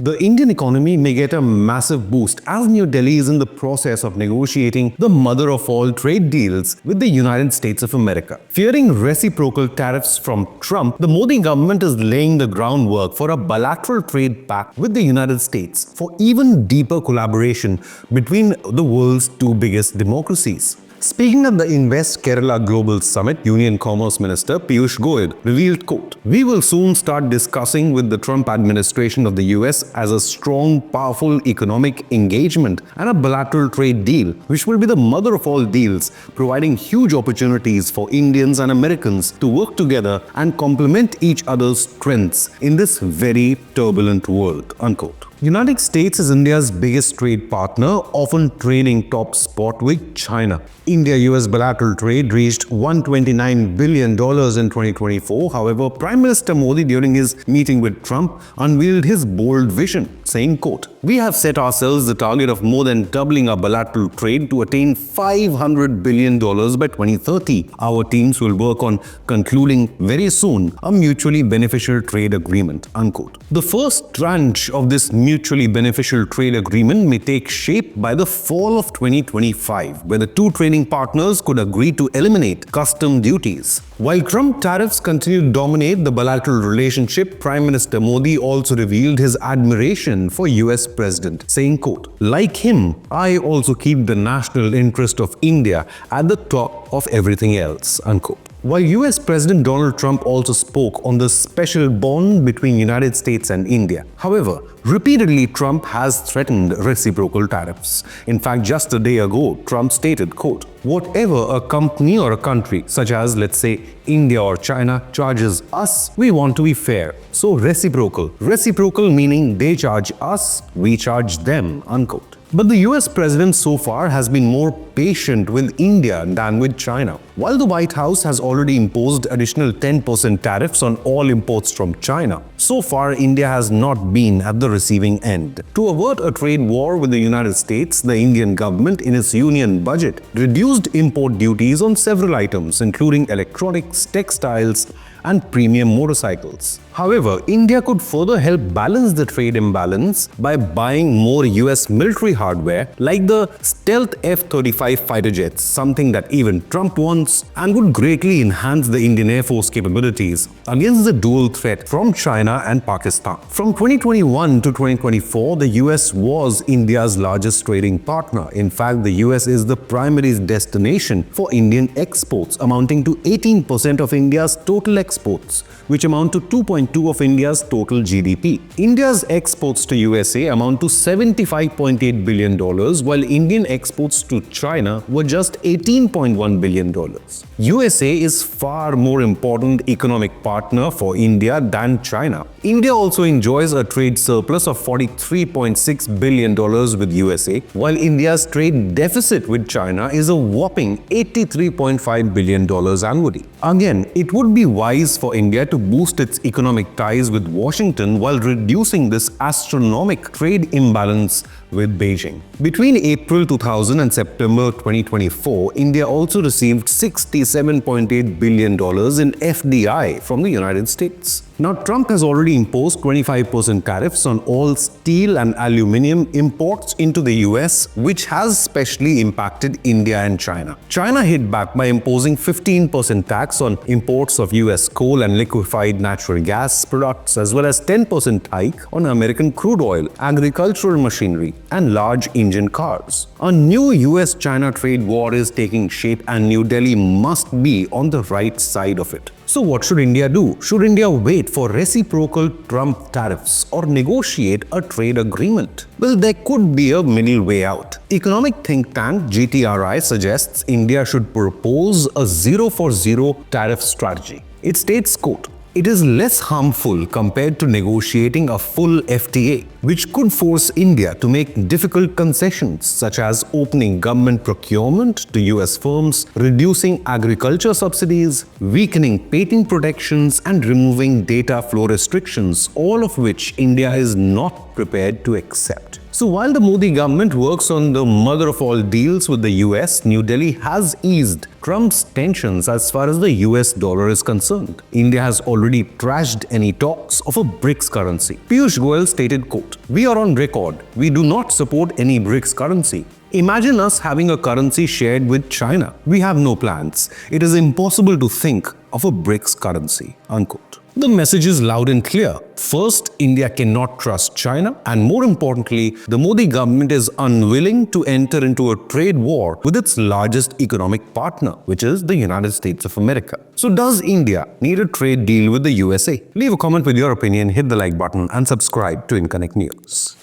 The Indian economy may get a massive boost as New Delhi is in the process of negotiating the mother of all trade deals with the United States of America. Fearing reciprocal tariffs from Trump, the Modi government is laying the groundwork for a bilateral trade pact with the United States for even deeper collaboration between the world's two biggest democracies. Speaking at the Invest Kerala Global Summit, Union Commerce Minister Piyush Goyal revealed, quote, "We will soon start discussing with the Trump administration of the US as a strong, powerful economic engagement and a bilateral trade deal, which will be the mother of all deals, providing huge opportunities for Indians and Americans to work together and complement each other's strengths in this very turbulent world," unquote. United States is India's biggest trade partner, often trading top spot with China. India-US bilateral trade reached $129 billion in 2024. However, Prime Minister Modi, during his meeting with Trump, unveiled his bold vision, saying, quote, "We have set ourselves the target of more than doubling our bilateral trade to attain $500 billion by 2030. Our teams will work on concluding very soon a mutually beneficial trade agreement," unquote. The first tranche of this mutually beneficial trade agreement may take shape by the fall of 2025, where the two trading partners could agree to eliminate custom duties. While Trump tariffs continue to dominate the bilateral relationship, Prime Minister Modi also revealed his admiration for US President, saying, quote, "Like him, I also keep the national interest of India at the top of everything else," unquote. While US President Donald Trump also spoke on the special bond between United States and India. However, repeatedly Trump has threatened reciprocal tariffs. In fact, just a day ago, Trump stated, quote, "Whatever a company or a country, such as, let's say, India or China, charges us, we want to be fair. So reciprocal. Reciprocal meaning they charge us, we charge them," unquote. But the US president so far has been more patient with India than with China. While the White House has already imposed additional 10% tariffs on all imports from China, so far India has not been at the receiving end. To avert a trade war with the United States, the Indian government in its union budget reduced import duties on several items, including electronics, textiles, and premium motorcycles. However, India could further help balance the trade imbalance by buying more US military hardware like the stealth F-35 fighter jets, something that even Trump wants, and would greatly enhance the Indian Air Force capabilities against the dual threat from China and Pakistan. From 2021 to 2024, the US was India's largest trading partner. In fact, the US is the primary destination for Indian exports, amounting to 18% of India's total exports, which amount to 2.2% of India's total GDP. India's exports to USA amount to $75.8 billion, while Indian exports to China were just $18.1 billion. USA is far more important economic partner for India than China. India also enjoys a trade surplus of $43.6 billion with USA, while India's trade deficit with China is a whopping $83.5 billion annually. Again, it would be wise for India to boost its economic ties with Washington while reducing this astronomical trade imbalance with Beijing. Between April 2000 and September 2024, India also received $67.8 billion in FDI from the United States. Now, Trump has already imposed 25% tariffs on all steel and aluminium imports into the US, which has specially impacted India and China. China hit back by imposing 15% tax on imports of US coal and liquefied natural gas products, as well as 10% hike on American crude oil, agricultural machinery, and large engine cars. A new US-China trade war is taking shape, and New Delhi must be on the right side of it. So what should India do? Should India wait for reciprocal Trump tariffs or negotiate a trade agreement? Well, there could be a middle way out. Economic think tank GTRI suggests India should propose a 0-for-0 tariff strategy. It states, quote, "It is less harmful compared to negotiating a full FTA, which could force India to make difficult concessions such as opening government procurement to US firms, reducing agriculture subsidies, weakening patent protections, and removing data flow restrictions, all of which India is not prepared to accept." So while the Modi government works on the mother of all deals with the US, New Delhi has eased Trump's tensions as far as the US dollar is concerned. India has already trashed any talks of a BRICS currency. Piyush Goyal stated, quote, "We are on record. We do not support any BRICS currency. Imagine us having a currency shared with China. We have no plans. It is impossible to think of a BRICS currency," unquote. The message is loud and clear. First, India cannot trust China, and more importantly, the Modi government is unwilling to enter into a trade war with its largest economic partner, which is the United States of America. So does India need a trade deal with the USA? Leave a comment with your opinion, hit the like button and subscribe to Inconnect News.